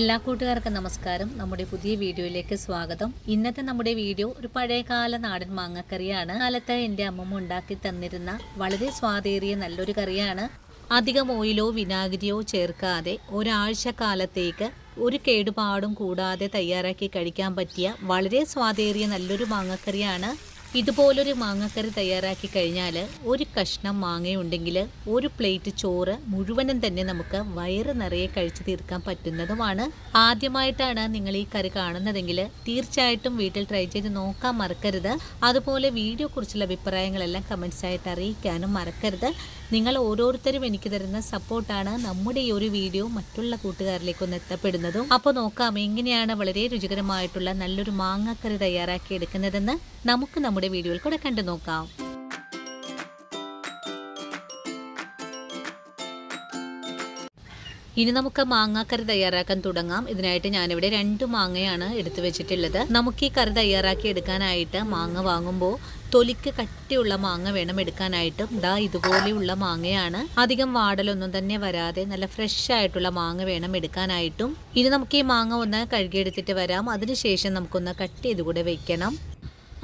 എല്ലാ കൂട്ടുകാർക്കും നമസ്കാരം. നമ്മുടെ പുതിയ വീഡിയോയിലേക്ക് സ്വാഗതം. ഇന്നത്തെ നമ്മുടെ വീഡിയോ ഒരു പഴയകാല നാടൻ മാങ്ങക്കറിയാണ്. കാലത്ത് എൻ്റെ അമ്മമ്മ ഉണ്ടാക്കി തന്നിരുന്ന വളരെ സ്വാദേറിയ നല്ലൊരു കറിയാണ്. അധികം ഓയിലോ വിനാഗിരിയോ ചേർക്കാതെ ഒരാഴ്ച കാലത്തേക്ക് ഒരു കേടുപാടും കൂടാതെ തയ്യാറാക്കി കഴിക്കാൻ പറ്റിയ വളരെ സ്വാദേറിയ നല്ലൊരു മാങ്ങക്കറിയാണ്. ഇതുപോലൊരു മാങ്ങക്കറി തയ്യാറാക്കി കഴിഞ്ഞാൽ ഒരു കഷ്ണം മാങ്ങയുണ്ടെങ്കിൽ ഒരു പ്ലേറ്റ് ചോറ് മുഴുവനും തന്നെ നമുക്ക് വയറ് നിറയെ കഴിച്ചു തീർക്കാൻ പറ്റുന്നതുമാണ്. ആദ്യമായിട്ടാണ് നിങ്ങൾ ഈ കറി കാണുന്നതെങ്കിൽ തീർച്ചയായിട്ടും വീട്ടിൽ ട്രൈ ചെയ്ത് നോക്കാൻ മറക്കരുത്. അതുപോലെ വീഡിയോ കുറിച്ചുള്ള അഭിപ്രായങ്ങളെല്ലാം കമൻസ് ആയിട്ട് അറിയിക്കാനും മറക്കരുത്. നിങ്ങൾ ഓരോരുത്തരും എനിക്ക് തരുന്ന സപ്പോർട്ടാണ് നമ്മുടെ ഈ ഒരു വീഡിയോ മറ്റുള്ള കൂട്ടുകാരിലേക്കൊന്ന് എത്തപ്പെടുന്നതും. അപ്പോൾ നോക്കാം എങ്ങനെയാണ് വളരെ രുചികരമായിട്ടുള്ള നല്ലൊരു മാങ്ങക്കറി തയ്യാറാക്കി എടുക്കുന്നതെന്ന് നമുക്ക് നമ്മുടെ വീഡിയോയിൽ കൂടെ കണ്ടു നോക്കാം. ഇനി നമുക്ക് മാങ്ങാക്കറി തയ്യാറാക്കാൻ തുടങ്ങാം. ഇതിനായിട്ട് ഞാനിവിടെ 2 മാങ്ങയാണ് എടുത്തു വെച്ചിട്ടുള്ളത്. നമുക്ക് ഈ കറി തയ്യാറാക്കി എടുക്കാനായിട്ട് മാങ്ങ വാങ്ങുമ്പോൾ തൊലിക്ക് കട്ടിയുള്ള മാങ്ങ വേണം എടുക്കാനായിട്ടും. ഇതുപോലെയുള്ള മാങ്ങയാണ്. അധികം വാടലൊന്നും തന്നെ വരാതെ നല്ല ഫ്രഷ് ആയിട്ടുള്ള മാങ്ങ വേണം എടുക്കാനായിട്ടും. ഇനി നമുക്ക് ഈ മാങ്ങ ഒന്ന് കഴുകിയെടുത്തിട്ട് വരാം. അതിനുശേഷം നമുക്കൊന്ന് കട്ട് ചെയ്ത് കൂടെ വെക്കണം.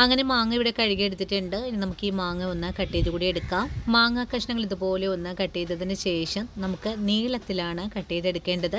അങ്ങനെ മാങ്ങ ഇവിടെ കഴുകിയെടുത്തിട്ടുണ്ട്. ഇനി നമുക്ക് ഈ മാങ്ങ ഒന്ന് കട്ട് ചെയ്ത് കൂടി എടുക്കാം. മാങ്ങ കഷ്ണങ്ങൾ ഇതുപോലെ ഒന്ന് കട്ട് ചെയ്തതിന് ശേഷം നമുക്ക് നീളത്തിലാണ് കട്ട് ചെയ്തെടുക്കേണ്ടത്.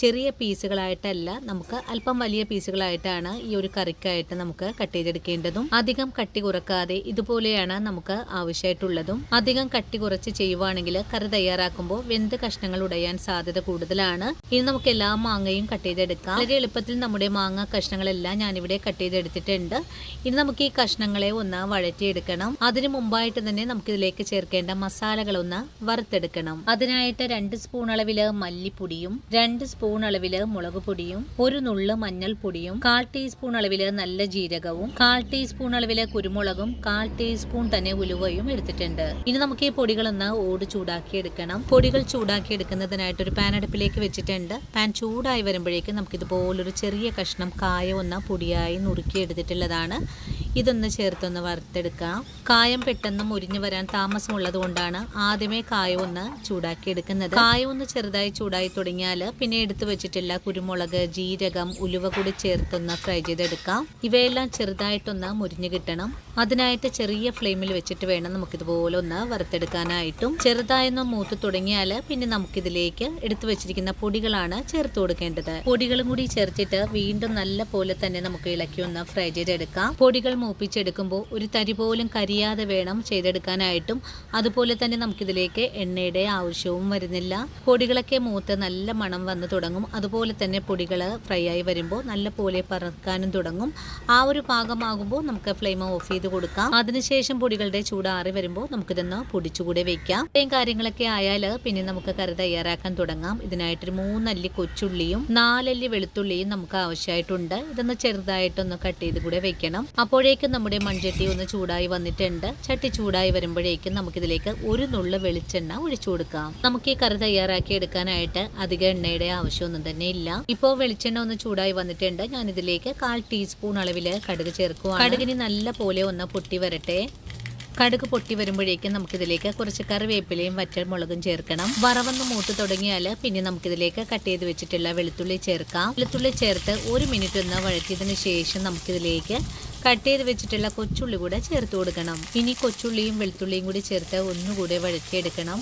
ചെറിയ പീസുകളായിട്ടല്ല, നമുക്ക് അല്പം വലിയ പീസുകളായിട്ടാണ് ഈ ഒരു കറിക്കായിട്ട് നമുക്ക് കട്ട് ചെയ്തെടുക്കേണ്ടതും. അധികം കട്ടി കുറക്കാതെ ഇതുപോലെയാണ് നമുക്ക് ആവശ്യമായിട്ടുള്ളതും. അധികം കട്ടി കുറച്ച് ചെയ്യുവാണെങ്കിൽ കറി തയ്യാറാക്കുമ്പോൾ വെന്ത് കഷ്ണങ്ങൾ ഉടയാൻ സാധ്യത കൂടുതലാണ്. ഇനി നമുക്ക് എല്ലാ മാങ്ങയും കട്ട് ചെയ്തെടുക്കാം. വളരെ എളുപ്പത്തിൽ നമ്മുടെ മാങ്ങ കഷ്ണങ്ങളെല്ലാം ഞാനിവിടെ കട്ട് ചെയ്തെടുത്തിട്ടുണ്ട്. ഇനി നമുക്ക് ഈ കഷ്ണങ്ങളെ ഒന്ന് വഴറ്റിയെടുക്കണം. അതിനു മുമ്പായിട്ട് തന്നെ നമുക്ക് ഇതിലേക്ക് ചേർക്കേണ്ട മസാലകളൊന്ന് വറുത്തെടുക്കണം. അതിനായിട്ട് 2 സ്പൂൺ അളവില് മല്ലിപ്പൊടിയും 2 സ്പൂൺ അളവില് മുളക് പൊടിയും 1 നുള്ള് മഞ്ഞൾപ്പൊടിയും 1/4 ടീസ്പൂൺ അളവില് നല്ല ജീരകവും 1/4 ടീസ്പൂൺ അളവില് കുരുമുളകും 1/4 ടീസ്പൂൺ തന്നെ ഉലുവയും എടുത്തിട്ടുണ്ട്. ഇനി നമുക്ക് ഈ പൊടികളൊന്ന് ഓട് ചൂടാക്കി എടുക്കണം. പൊടികൾ ചൂടാക്കി എടുക്കുന്നതിനായിട്ട് ഒരു പാൻ അടുപ്പിലേക്ക് വെച്ചിട്ടുണ്ട്. പാൻ ചൂടായി വരുമ്പോഴേക്കും നമുക്ക് ഇതുപോലൊരു ചെറിയ കഷ്ണം കായ ഒന്ന് പൊടിയായി നുറുക്കി എടുത്തിട്ടുള്ളതാണ്. ഇതൊന്ന് ചേർത്തൊന്ന് വറുത്തെടുക്കാം. കായം പെട്ടെന്ന് മുരിഞ്ഞു വരാൻ താമസമുള്ളത് കൊണ്ടാണ് ആദ്യമേ കായ ഒന്ന് ചൂടാക്കി എടുക്കുന്നത്. കായ ഒന്ന് ചെറുതായി ചൂടായി തുടങ്ങിയാൽ പിന്നെ എടുത്തു വെച്ചിട്ടുള്ള കുരുമുളക്, ജീരകം, ഉലുവ കൂടി ചേർത്തൊന്ന് ഫ്രൈ ചെയ്തെടുക്കാം. ഇവയെല്ലാം ചെറുതായിട്ടൊന്ന് മുരിഞ്ഞു കിട്ടണം. അതിനായിട്ട് ചെറിയ ഫ്ലെയിമിൽ വെച്ചിട്ട് വേണം നമുക്കിതുപോലെ ഒന്ന് വറുത്തെടുക്കാനായിട്ടും. ചെറുതായൊന്ന് മൂത്ത് തുടങ്ങിയാൽ പിന്നെ നമുക്കിതിലേക്ക് എടുത്തു വെച്ചിരിക്കുന്ന പൊടികളാണ് ചേർത്ത് കൊടുക്കേണ്ടത്. പൊടികളും കൂടി ചേർത്തിട്ട് വീണ്ടും നല്ല പോലെ തന്നെ നമുക്ക് ഇളക്കി ഒന്ന് ഫ്രൈ ചെയ്തെടുക്കാം. പൊടികൾ മൂപ്പിച്ചെടുക്കുമ്പോൾ ഒരു തരി പോലും കരിയാതെ വേണം ചെയ്തെടുക്കാനായിട്ടും. അതുപോലെ തന്നെ നമുക്കിതിലേക്ക് എണ്ണയുടെ ആവശ്യവും വരുന്നില്ല. പൊടികളൊക്കെ മൂത്ത് നല്ല മണം വന്ന് തുടങ്ങും. അതുപോലെ തന്നെ പൊടികൾ ഫ്രൈ ആയി വരുമ്പോൾ നല്ല പോലെ പറക്കാനും തുടങ്ങും. ആ ഒരു പാകമാകുമ്പോൾ നമുക്ക് ഫ്ലെയിം ഓഫ് ചെയ്ത് കൊടുക്കാം. അതിനുശേഷം പൊടികളുടെ ചൂടാറി വരുമ്പോൾ നമുക്കിതൊന്ന് പൊടിച്ചുകൂടെ വെക്കാം. ഇത്രയും കാര്യങ്ങളൊക്കെ ആയാൽ പിന്നെ നമുക്ക് കറി തയ്യാറാക്കാൻ തുടങ്ങാം. ഇതിനായിട്ടൊരു 3 അല്ലി കൊച്ചുള്ളിയും 4 അല്ലി വെളുത്തുള്ളിയും നമുക്ക് ആവശ്യമായിട്ടുണ്ട്. ഇതൊന്ന് ചെറുതായിട്ടൊന്ന് കട്ട് ചെയ്ത് കൂടെ വെക്കണം. അപ്പോഴേക്കും നമ്മുടെ മൺചട്ടി ഒന്ന് ചൂടായി വന്നിട്ടുണ്ട്. ചട്ടി ചൂടായി വരുമ്പോഴേക്കും നമുക്കിതിലേക്ക് 1 നുള്ള് വെളിച്ചെണ്ണ ഒഴിച്ചു കൊടുക്കാം. നമുക്ക് ഈ കറി തയ്യാറാക്കി എടുക്കാനായിട്ട് അധികം എണ്ണയുടെ ആവശ്യമൊന്നും തന്നെ ഇല്ല. ഇപ്പോൾ വെളിച്ചെണ്ണ ഒന്ന് ചൂടായി വന്നിട്ടുണ്ട്. ഞാൻ ഇതിലേക്ക് 1/4 ടീസ്പൂൺ അളവില് കടുക് ചേർക്കുക. കടുകിന് നല്ല പോലെ ഒന്ന് പൊട്ടി വരട്ടെ. കടുക് പൊട്ടി വരുമ്പോഴേക്കും നമുക്കിതിലേക്ക് കുറച്ച് കറിവേപ്പിലയും വറ്റൽമുളകും ചേർക്കണം. വറവൊന്ന് മൂത്ത് തുടങ്ങിയാൽ പിന്നെ നമുക്കിതിലേക്ക് കട്ട് ചെയ്ത് വെച്ചിട്ടുള്ള വെളുത്തുള്ളി ചേർക്കാം. വെളുത്തുള്ളി ചേർത്ത് 1 മിനിറ്റ് ഒന്ന് വഴറ്റിയതിന് ശേഷം നമുക്കിതിലേക്ക് കട്ട് ചെയ്ത് വെച്ചിട്ടുള്ള കൊച്ചുള്ളി കൂടെ ചേർത്ത് കൊടുക്കണം. ഇനി കൊച്ചുള്ളിയും വെളുത്തുള്ളിയും കൂടി ചേർത്ത് ഒന്നുകൂടെ വഴറ്റിയെടുക്കണം.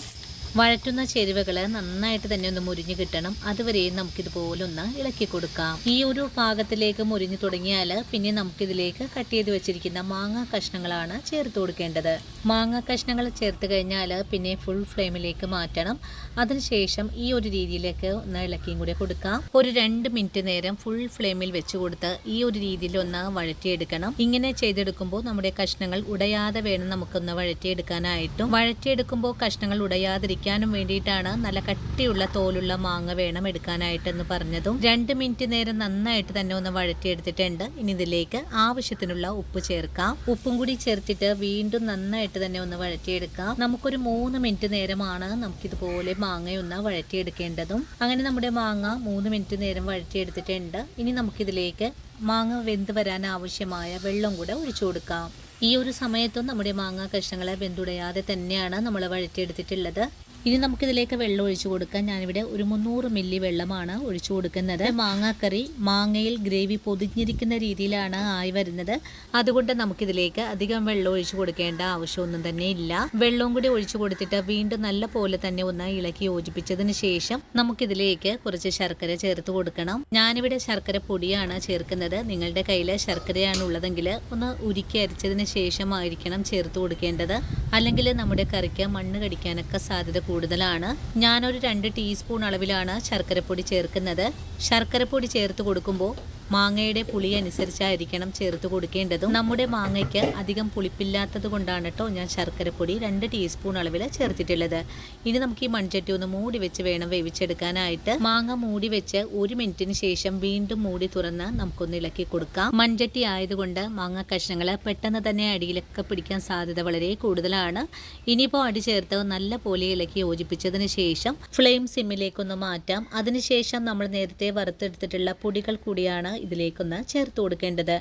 വഴറ്റുന്ന ചേരുവകൾ നന്നായിട്ട് തന്നെ ഒന്ന് മുരിഞ്ഞു കിട്ടണം. അതുവരെയും നമുക്കിതുപോലെ ഒന്ന് ഇളക്കി കൊടുക്കാം. ഈ ഒരു പാകത്തിലേക്ക് മുരിഞ്ഞു തുടങ്ങിയാൽ പിന്നെ നമുക്കിതിലേക്ക് കട്ട് ചെയ്ത് വെച്ചിരിക്കുന്ന മാങ്ങ കഷ്ണങ്ങളാണ് ചേർത്ത് കൊടുക്കേണ്ടത്. മാങ്ങ കഷ്ണങ്ങൾ ചേർത്ത് കഴിഞ്ഞാൽ പിന്നെ ഫുൾ ഫ്ലെയിമിലേക്ക് മാറ്റണം. അതിനുശേഷം ഈ ഒരു രീതിയിലേക്ക് ഒന്ന് ഇളക്കിയും കൂടെ കൊടുക്കാം. ഒരു 2 മിനിറ്റ് നേരം ഫുൾ ഫ്ലെയിമിൽ വെച്ച് കൊടുത്ത് ഈ ഒരു രീതിയിൽ ഒന്ന് വഴറ്റിയെടുക്കണം. ഇങ്ങനെ ചെയ്തെടുക്കുമ്പോൾ നമ്മുടെ കഷ്ണങ്ങൾ ഉടയാതെ വേണം നമുക്കൊന്ന് വഴറ്റിയെടുക്കാനായിട്ടും. വഴറ്റിയെടുക്കുമ്പോൾ കഷ്ണങ്ങൾ ഉടയാതിരിക്കും വേണ്ടിയിട്ടാണ് നല്ല കട്ടിയുള്ള തോലുള്ള മാങ്ങ വേണം എടുക്കാനായിട്ടെന്ന് പറഞ്ഞതും. 2 മിനിറ്റ് നേരം നന്നായിട്ട് തന്നെ ഒന്ന് വഴറ്റിയെടുത്തിട്ടുണ്ട്. ഇനി ഇതിലേക്ക് ആവശ്യത്തിനുള്ള ഉപ്പ് ചേർക്കാം. ഉപ്പും കൂടി ചേർത്തിട്ട് വീണ്ടും നന്നായിട്ട് തന്നെ ഒന്ന് വഴറ്റിയെടുക്കാം. നമുക്കൊരു 3 മിനിറ്റ് നേരമാണ് നമുക്കിതുപോലെ മാങ്ങയൊന്ന് വഴറ്റിയെടുക്കേണ്ടതും. അങ്ങനെ നമ്മുടെ മാങ്ങ 3 മിനിറ്റ് നേരം വഴറ്റിയെടുത്തിട്ടുണ്ട്. ഇനി നമുക്കിതിലേക്ക് മാങ്ങ വെന്ത് വരാൻ ആവശ്യമായ വെള്ളം കൂടെ ഒഴിച്ചു കൊടുക്കാം. ഈ ഒരു സമയത്തും നമ്മുടെ മാങ്ങ കഷ്ണങ്ങളെ വെന്തുടയാതെ തന്നെയാണ് നമ്മൾ വഴറ്റിയെടുത്തിട്ടുള്ളത്. ഇനി നമുക്കിതിലേക്ക് വെള്ളം ഒഴിച്ചു കൊടുക്കാം. ഞാനിവിടെ ഒരു 300 മില്ലി വെള്ളമാണ് ഒഴിച്ചു കൊടുക്കുന്നത്. മാങ്ങാക്കറി മാങ്ങയിൽ ഗ്രേവി പൊതിഞ്ഞിരിക്കുന്ന രീതിയിലാണ് ആയി വരുന്നത്. അതുകൊണ്ട് നമുക്കിതിലേക്ക് അധികം വെള്ളം ഒഴിച്ചു കൊടുക്കേണ്ട ആവശ്യമൊന്നും തന്നെ ഇല്ല. വെള്ളവും കൂടി ഒഴിച്ചു കൊടുത്തിട്ട് വീണ്ടും നല്ല പോലെ തന്നെ ഒന്ന് ഇളക്കി യോജിപ്പിച്ചതിന് ശേഷം നമുക്കിതിലേക്ക് കുറച്ച് ശർക്കര ചേർത്ത് കൊടുക്കണം. ഞാനിവിടെ ശർക്കര പൊടിയാണ് ചേർക്കുന്നത്. നിങ്ങളുടെ കയ്യിൽ ശർക്കരയാണ് ഉള്ളതെങ്കിൽ ഒന്ന് ഉരുക്കി അരിച്ചതിന് ശേഷമായിരിക്കണം ചേർത്ത് കൊടുക്കേണ്ടത്. അല്ലെങ്കിൽ നമ്മുടെ കറിക്ക് മണ്ണ് കടിക്കാനൊക്കെ സാധ്യത കൂടുതലാണ്. ഞാനൊരു 2 ടീസ്പൂൺ അളവിലാണ് ശർക്കരപ്പൊടി ചേർക്കുന്നത്. ശർക്കരപ്പൊടി ചേർത്ത് കൊടുക്കുമ്പോൾ മാങ്ങയുടെ പുളി അനുസരിച്ചായിരിക്കണം ചേർത്ത് കൊടുക്കേണ്ടതും. നമ്മുടെ മാങ്ങയ്ക്ക് അധികം പുളിപ്പില്ലാത്തത് കൊണ്ടാണ് കേട്ടോ ഞാൻ ശർക്കരപ്പൊടി 2 ടീസ്പൂൺ അളവിൽ ചേർത്തിട്ടുള്ളത്. ഇനി നമുക്ക് ഈ മൺചട്ടി ഒന്ന് മൂടി വെച്ച് വേണം വേവിച്ചെടുക്കാനായിട്ട്. മാങ്ങ മൂടി വെച്ച് 1 മിനിറ്റിന് ശേഷം വീണ്ടും മൂടി തുറന്ന് നമുക്കൊന്ന് ഇളക്കി കൊടുക്കാം. മൺചട്ടി ആയതുകൊണ്ട് മാങ്ങ കഷ്ണങ്ങൾ പെട്ടെന്ന് തന്നെ അടിയിലൊക്കെ പിടിക്കാൻ സാധ്യത വളരെ കൂടുതലാണ്. ഇനിയിപ്പോൾ അടി ചേർത്ത് നല്ല പോലെ ഇളക്കി യോജിപ്പിച്ചതിന് ശേഷം ഫ്ലെയിം സിമ്മിലേക്കൊന്ന് മാറ്റാം. അതിനുശേഷം നമ്മൾ നേരത്തെ വറുത്തെടുത്തിട്ടുള്ള പൊടികൾ കൂടിയാണ് ഇതിലേക്കൊന്ന് ചേർത്ത് കൊടുക്കേണ്ടത്.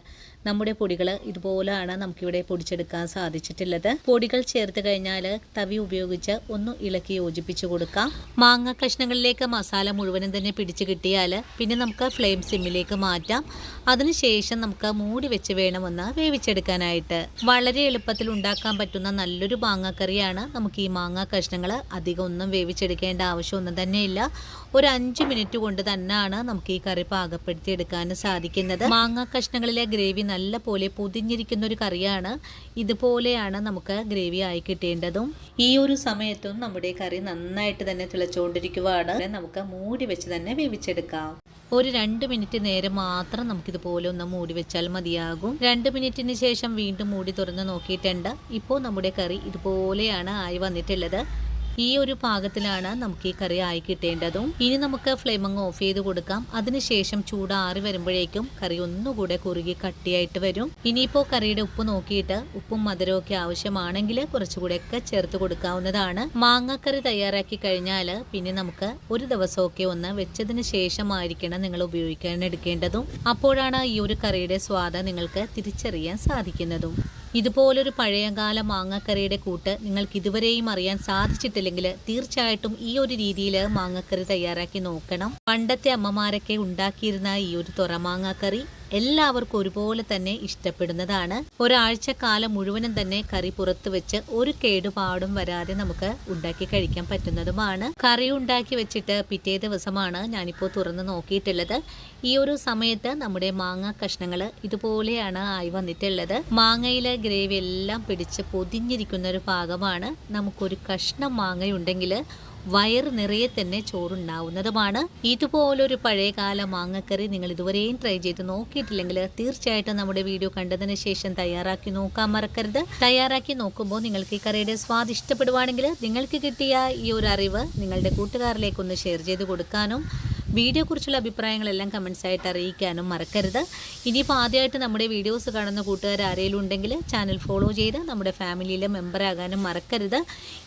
നമ്മുടെ പൊടികൾ ഇതുപോലെയാണ് നമുക്കിവിടെ പൊടിച്ചെടുക്കാൻ സാധിച്ചിട്ടുള്ളത്. പൊടികൾ ചേർത്ത് കഴിഞ്ഞാൽ തവി ഉപയോഗിച്ച് ഒന്ന് ഇളക്കി യോജിപ്പിച്ചു കൊടുക്കാം. മാങ്ങ കഷ്ണങ്ങളിലേക്ക് മസാല മുഴുവനും തന്നെ പിടിച്ചു കിട്ടിയാൽ പിന്നെ നമുക്ക് ഫ്ലെയിം സിമ്മിലേക്ക് മാറ്റാം. അതിനുശേഷം നമുക്ക് മൂടി വെച്ച് വേണമെന്ന് വേവിച്ചെടുക്കാനായിട്ട്. വളരെ എളുപ്പത്തിൽ ഉണ്ടാക്കാൻ പറ്റുന്ന നല്ലൊരു മാങ്ങാക്കറിയാണ്. നമുക്ക് ഈ മാങ്ങ കഷ്ണങ്ങൾ അധികം ഒന്നും വേവിച്ചെടുക്കേണ്ട ആവശ്യമൊന്നും തന്നെയില്ല. ഒരു 5 മിനിറ്റ് കൊണ്ട് തന്നെയാണ് നമുക്ക് ഈ കറി പാകപ്പെടുത്തി എടുക്കാൻ സാധിക്കുന്നത്. മാങ്ങ കഷ്ണങ്ങളിലെ ഗ്രേവി നല്ല പോലെ പൊതിഞ്ഞിരിക്കുന്ന ഒരു കറിയാണ്. ഇതുപോലെയാണ് നമുക്ക് ഗ്രേവി ആയി കിട്ടേണ്ടതും. ഈ ഒരു സമയത്തും നമ്മുടെ കറി നന്നായിട്ട് തന്നെ തിളച്ചുകൊണ്ടിരിക്കുവാണ്. നമുക്ക് മൂടി വെച്ച് തന്നെ വേവിച്ചെടുക്കാം. ഒരു 2 മിനിറ്റ് നേരം മാത്രം നമുക്കിതുപോലെ ഒന്ന് മൂടി വെച്ചാൽ മതിയാകും. 2 മിനിറ്റിന് ശേഷം വീണ്ടും മൂടി തുറന്ന് നോക്കിയിട്ടുണ്ട്. ഇപ്പോൾ നമ്മുടെ കറി ഇതുപോലെയാണ് ആയി വന്നിട്ടുള്ളത്. ഈ ഒരു പാകത്തിലാണ് നമുക്ക് ഈ കറി ആയി കിട്ടേണ്ടതും. ഇനി നമുക്ക് ഫ്ലെയിം അങ്ങ് ഓഫ് ചെയ്ത് കൊടുക്കാം. അതിനുശേഷം ചൂടാറി വരുമ്പോഴേക്കും കറി ഒന്നുകൂടെ കുറുകി കട്ടിയായിട്ട് വരും. ഇനിയിപ്പോൾ കറിയുടെ ഉപ്പ് നോക്കിയിട്ട് ഉപ്പും മധുരവും ഒക്കെ ആവശ്യമാണെങ്കിൽ കുറച്ചുകൂടെ ഒക്കെ ചേർത്ത് കൊടുക്കാവുന്നതാണ്. മാങ്ങാക്കറി തയ്യാറാക്കി കഴിഞ്ഞാൽ പിന്നെ നമുക്ക് ഒരു ദിവസമൊക്കെ ഒന്ന് വെച്ചതിന് ശേഷമായിരിക്കണം നിങ്ങൾ ഉപയോഗിക്കാൻ എടുക്കേണ്ടതും. അപ്പോഴാണ് ഈ ഒരു കറിയുടെ സ്വാദ് നിങ്ങൾക്ക് തിരിച്ചറിയാൻ സാധിക്കുന്നതും. ഇതുപോലൊരു പഴയകാല മാങ്ങക്കറിയുടെ കൂട്ട് നിങ്ങൾക്ക് ഇതുവരെയും അറിയാൻ സാധിച്ചിട്ടില്ലെങ്കിൽ തീർച്ചയായിട്ടും ഈ ഒരു രീതിയിൽ മാങ്ങക്കറി തയ്യാറാക്കി നോക്കണം. പണ്ടത്തെ അമ്മമാരൊക്കെ ഉണ്ടാക്കിയിരുന്ന ഈ ഒരു തുറമാങ്ങാക്കറി എല്ലാവർക്കും ഒരുപോലെ തന്നെ ഇഷ്ടപ്പെടുന്നതാണ്. ഒരാഴ്ചക്കാലം മുഴുവനും തന്നെ കറി പുറത്ത് വെച്ച് ഒരു കേടുപാടും വരാതെ നമുക്ക് ഉണ്ടാക്കി കഴിക്കാൻ പറ്റുന്നതുമാണ്. കറി ഉണ്ടാക്കി വെച്ചിട്ട് പിറ്റേ ദിവസമാണ് ഞാനിപ്പോൾ തുറന്ന് നോക്കിയിട്ടുള്ളത്. ഈ ഒരു സമയത്ത് നമ്മുടെ മാങ്ങ കഷ്ണങ്ങൾ ഇതുപോലെയാണ് ആയി വന്നിട്ടുള്ളത്. മാങ്ങയിലെ ഗ്രേവി എല്ലാം പിടിച്ച് പൊതിഞ്ഞിരിക്കുന്ന ഒരു പാകമാണ്. നമുക്കൊരു കഷ്ണം മാങ്ങയുണ്ടെങ്കിൽ വയറ് നിറയെ തന്നെ ചോറുണ്ടാവുന്നതുമാണ്. ഇതുപോലൊരു പഴയകാല മാങ്ങക്കറി നിങ്ങൾ ഇതുവരെയും ട്രൈ ചെയ്ത് നോക്കിയിട്ടില്ലെങ്കിൽ തീർച്ചയായിട്ടും നമ്മുടെ വീഡിയോ കണ്ടതിന് ശേഷം തയ്യാറാക്കി നോക്കാൻ മറക്കരുത്. തയ്യാറാക്കി നോക്കുമ്പോൾ നിങ്ങൾക്ക് ഈ കറിയുടെ സ്വാദ് ഇഷ്ടപ്പെടുവാണെങ്കിൽ നിങ്ങൾക്ക് കിട്ടിയ ഈ ഒരു അറിവ് നിങ്ങളുടെ കൂട്ടുകാരിലേക്കൊന്ന് ഷെയർ ചെയ്ത് കൊടുക്കാനും വീഡിയോയെക്കുറിച്ചുള്ള അഭിപ്രായങ്ങളെല്ലാം കമൻസ് ആയിട്ട് അറിയിക്കാനും മറക്കരുത്. ഇനിയിപ്പോൾ ആദ്യമായിട്ട് നമ്മുടെ വീഡിയോസ് കാണുന്ന കൂട്ടുകാർ ആരെങ്കിലും ഉണ്ടെങ്കിൽ ചാനൽ ഫോളോ ചെയ്ത് നമ്മുടെ ഫാമിലിയിലെ മെമ്പറാകാനും മറക്കരുത്.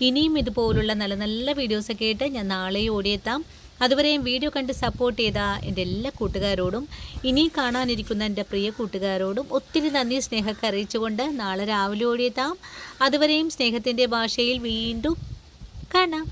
ഇനിയും ഇതുപോലുള്ള നല്ല നല്ല വീഡിയോസൊക്കെ ആയിട്ട് ഞാൻ നാളെ ഓടിയെത്താം. അതുവരെയും വീഡിയോ കണ്ട് സപ്പോർട്ട് ചെയ്ത എൻ്റെ എല്ലാ കൂട്ടുകാരോടും ഇനിയും കാണാനിരിക്കുന്ന എൻ്റെ പ്രിയ കൂട്ടുകാരോടും ഒത്തിരി നന്ദി സ്നേഹമൊക്കെ അറിയിച്ചുകൊണ്ട് നാളെ രാവിലെ ഓടിയെത്താം. അതുവരെയും സ്നേഹത്തിൻ്റെ ഭാഷയിൽ വീണ്ടും കാണാം.